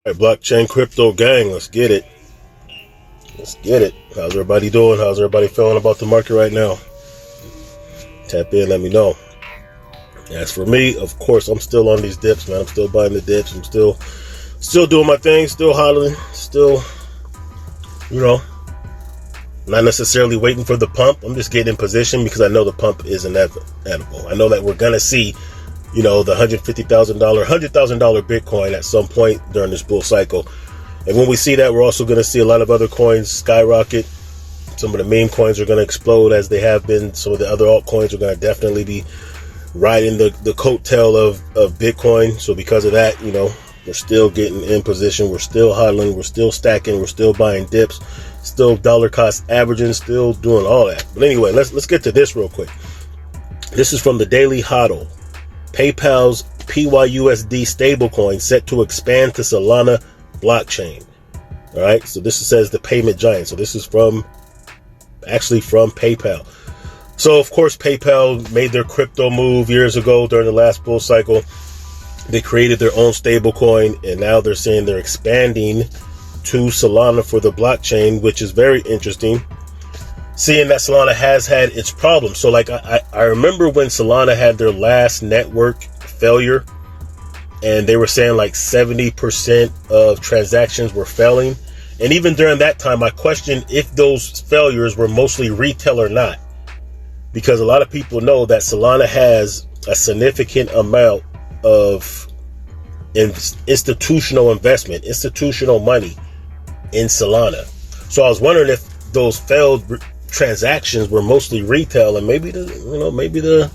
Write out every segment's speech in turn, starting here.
Hey, blockchain crypto gang, let's get it. Let's get it. How's everybody doing? How's everybody feeling about the market right now? Tap in, let me know. As for me, of course, I'm still on these dips, man. I'm still buying the dips. I'm still doing my thing, still hollering, still, not necessarily waiting for the pump. I'm just getting in position because I know the pump is inevitable. I know that we're going to see, the $150,000, $100,000 Bitcoin at some point during this bull cycle. And when we see that, we're also going to see a lot of other coins skyrocket. Some of the meme coins are going to explode as they have been. Some of the other altcoins are going to definitely be riding the coattail of Bitcoin. So because of that, we're still getting in position. We're still hodling. We're still stacking. We're still buying dips. Still dollar cost averaging. Still doing all that. But anyway, let's get to this real quick. This is from the Daily Hodl. PayPal's PYUSD stablecoin set to expand to Solana blockchain. All right. So this says the payment giant. So this is from PayPal. So of course, PayPal made their crypto move years ago during the last bull cycle. They created their own stablecoin, and now they're saying they're expanding to Solana for the blockchain, which is very interesting. Seeing that Solana has had its problems. So like I remember when Solana had their last network failure, and they were saying like 70% of transactions were failing. And even during that time, I questioned if those failures were mostly retail or not. Because a lot of people know that Solana has a significant amount of institutional investment, institutional money in Solana. So I was wondering if those failed transactions were mostly retail, and maybe the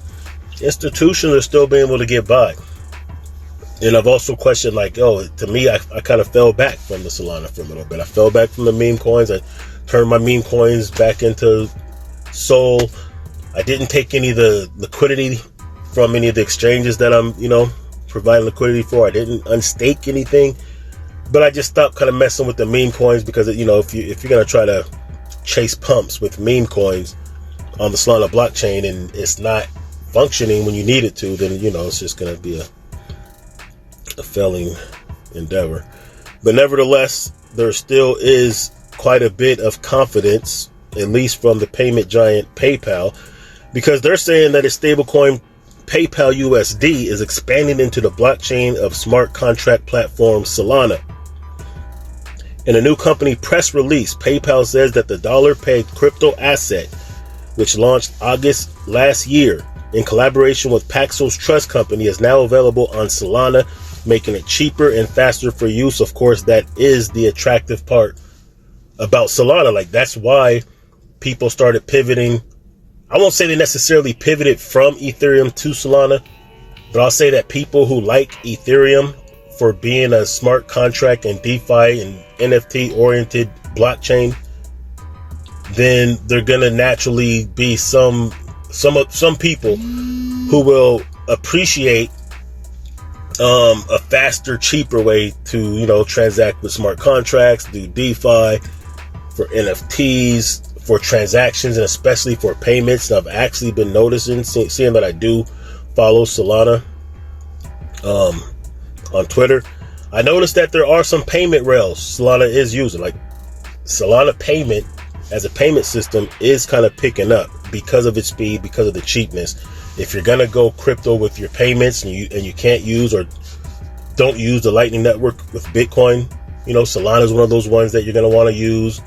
institutions are still being able to get by. And I've also questioned, to me, I kind of fell back from the Solana for a little bit. I fell back from the meme coins. I turned my meme coins back into Sol. I didn't take any of the liquidity from any of the exchanges that I'm, providing liquidity for. I didn't unstake anything, but I just stopped kind of messing with the meme coins because, if you're going to try to chase pumps with meme coins on the Solana blockchain and it's not functioning when you need it to, then, it's just going to be a failing endeavor. But nevertheless, there still is quite a bit of confidence, at least from the payment giant PayPal, because they're saying that its stablecoin PayPal USD is expanding into the blockchain of smart contract platform Solana. In a new company press release, PayPal says that the dollar-pegged crypto asset, which launched August last year in collaboration with Paxos Trust Company, is now available on Solana, making it cheaper and faster for use. Of course, that is the attractive part about Solana. That's why people started pivoting. I won't say they necessarily pivoted from Ethereum to Solana, but I'll say that people who like Ethereum for being a smart contract and DeFi and NFT oriented blockchain, then they're going to naturally be some people who will appreciate a faster, cheaper way to, transact with smart contracts, do DeFi for NFTs, for transactions, and especially for payments. And I've actually been noticing, seeing that I do follow Solana on Twitter. I noticed that there are some payment rails Solana is using. Like Solana payment as a payment system is kind of picking up because of its speed, because of the cheapness. If you're gonna go crypto with your payments and you can't use or don't use the Lightning Network with Bitcoin, Solana is one of those ones that you're gonna want to use.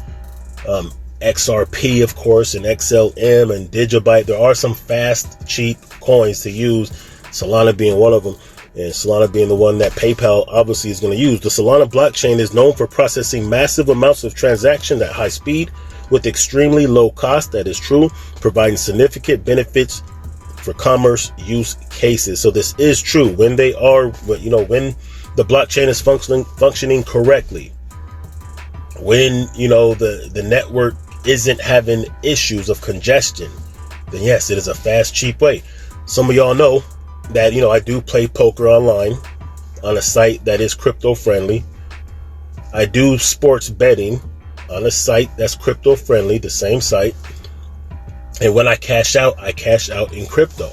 XRP, of course, and XLM and Digibyte. There are some fast, cheap coins to use, Solana being one of them, and Solana being the one that PayPal obviously is going to use. The Solana blockchain is known for processing massive amounts of transactions at high speed with extremely low cost. That is true, providing significant benefits for commerce use cases. So this is true when they are, when the blockchain is functioning correctly, when the network isn't having issues of congestion, then yes, it is a fast, cheap way. Some of y'all know that I do play poker online on a site that is crypto friendly. I do sports betting on a site that's crypto friendly, the same site. And when I cash out in crypto.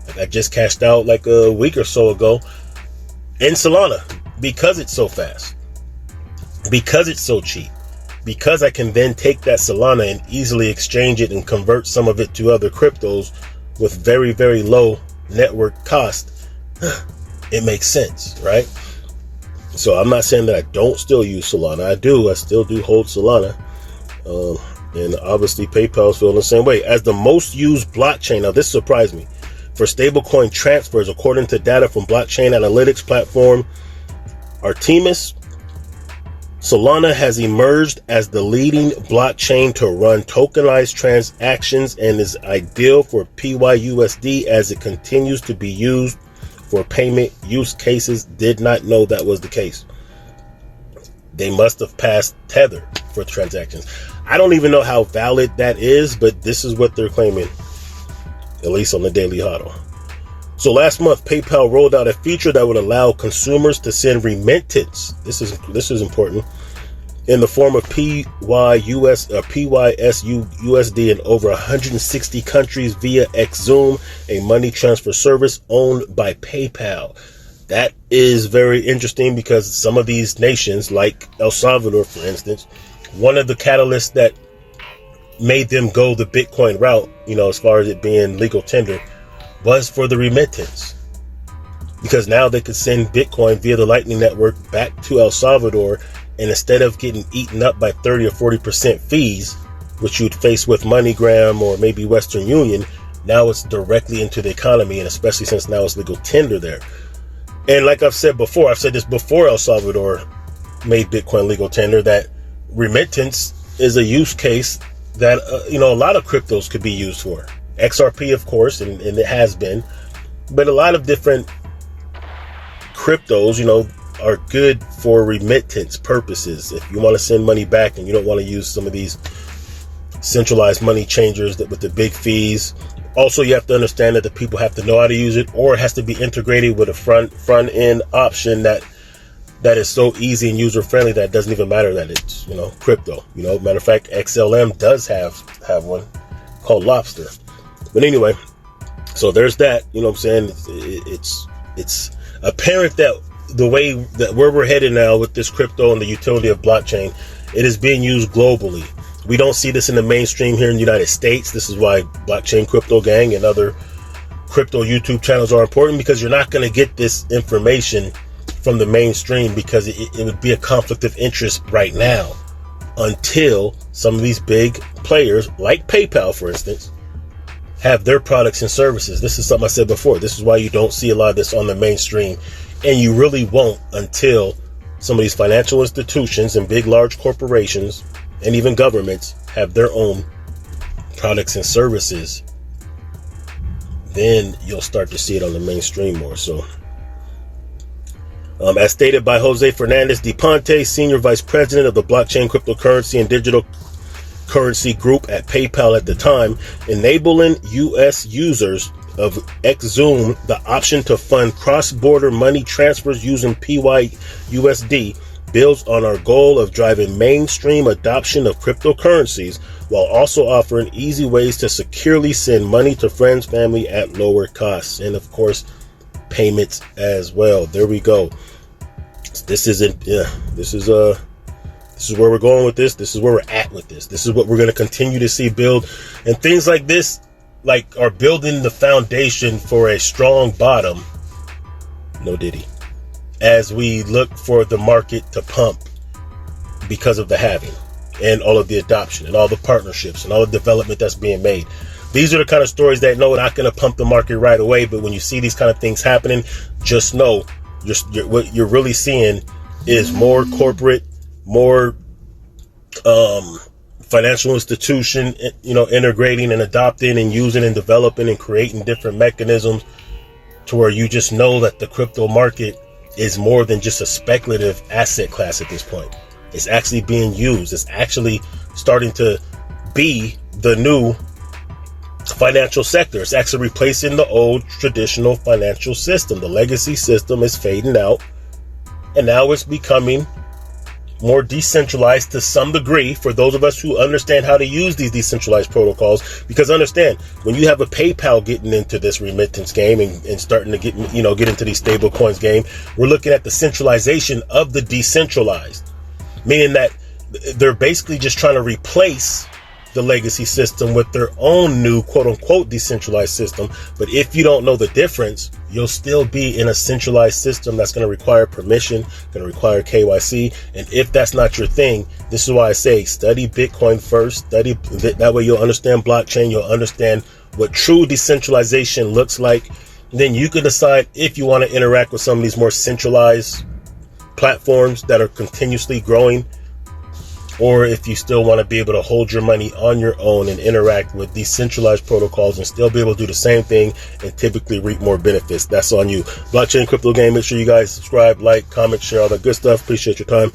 Like I just cashed out like a week or so ago in Solana because it's so fast. because it's so cheap, because I can then take that Solana and easily exchange it and convert some of it to other cryptos with very, very low network cost, it makes sense, right? So I'm not saying that I don't still use Solana. I still do hold Solana. And obviously PayPal is feeling the same way. As the most used blockchain, now this surprised me, for stablecoin transfers, according to data from blockchain analytics platform Artemis, Solana has emerged as the leading blockchain to run tokenized transactions and is ideal for PYUSD as it continues to be used for payment use cases. Did not know that was the case. They must have passed Tether for transactions. I don't even know how valid that is, but this is what they're claiming, at least on the Daily Huddle. So last month, PayPal rolled out a feature that would allow consumers to send remittance. This is important, in the form of PYSUSD in over 160 countries via Xoom, a money transfer service owned by PayPal. That is very interesting because some of these nations, like El Salvador, for instance, one of the catalysts that made them go the Bitcoin route, as far as it being legal tender, was for the remittance. Because now they could send Bitcoin via the Lightning Network back to El Salvador, and instead of getting eaten up by 30 or 40% fees, which you'd face with MoneyGram or maybe Western Union, now it's directly into the economy, and especially since now it's legal tender there. And like I've said this before El Salvador made Bitcoin legal tender, that remittance is a use case that, a lot of cryptos could be used for. XRP, of course, and it has been, but a lot of different cryptos, are good for remittance purposes. If you want to send money back and you don't want to use some of these centralized money changers with the big fees. Also, you have to understand that the people have to know how to use it, or it has to be integrated with a front end option that is so easy and user friendly that it doesn't even matter that it's crypto. Matter of fact, XLM does have one called Lobster. But anyway, so there's that. You know what I'm saying? It's apparent that the way that where we're headed now with this crypto and the utility of blockchain, it is being used globally. We don't see this in the mainstream here in the United States. This is why Blockchain Crypto Gang and other crypto YouTube channels are important, because you're not going to get this information from the mainstream, because it would be a conflict of interest right now until some of these big players like PayPal, for instance, have their products and services. This is something I said before. This is why you don't see a lot of this on the mainstream, and you really won't until some of these financial institutions and big, large corporations and even governments have their own products and services. Then you'll start to see it on the mainstream more. So, as stated by Jose Fernandez de Ponte, Senior Vice President of the Blockchain, Cryptocurrency, and Digital Currency Group at PayPal at the time, enabling U.S. users of Xoom the option to fund cross-border money transfers using PYUSD builds on our goal of driving mainstream adoption of cryptocurrencies, while also offering easy ways to securely send money to friends, family at lower costs, and of course, payments as well. There we go. This is where we're going with this. This is where we're at with this. This is what we're going to continue to see build, and things like this, are building the foundation for a strong bottom. No Diddy. As we look for the market to pump because of the halving and all of the adoption and all the partnerships and all the development that's being made. These are the kind of stories that are not going to pump the market right away, but when you see these kind of things happening, just know what you're really seeing is more corporate, more financial institution, integrating and adopting and using and developing and creating different mechanisms to where you just know that the crypto market is more than just a speculative asset class at this point. It's actually being used. It's actually starting to be the new financial sector. It's actually replacing the old traditional financial system. The legacy system is fading out, and now it's becoming more decentralized to some degree for those of us who understand how to use these decentralized protocols. Because understand, when you have a PayPal getting into this remittance game and starting to get into these stable coins game, we're looking at the centralization of the decentralized. meaning that they're basically just trying to replace the legacy system with their own new quote unquote decentralized system. But if you don't know the difference, you'll still be in a centralized system that's going to require permission, going to require KYC. And if that's not your thing, this is why I say study Bitcoin first. Study that way you'll understand blockchain, you'll understand what true decentralization looks like. And then you can decide if you want to interact with some of these more centralized platforms that are continuously growing, or if you still want to be able to hold your money on your own and interact with decentralized protocols and still be able to do the same thing and typically reap more benefits. That's on you. Blockchain Crypto Game. Make sure you guys subscribe, like, comment, share, all that good stuff. Appreciate your time.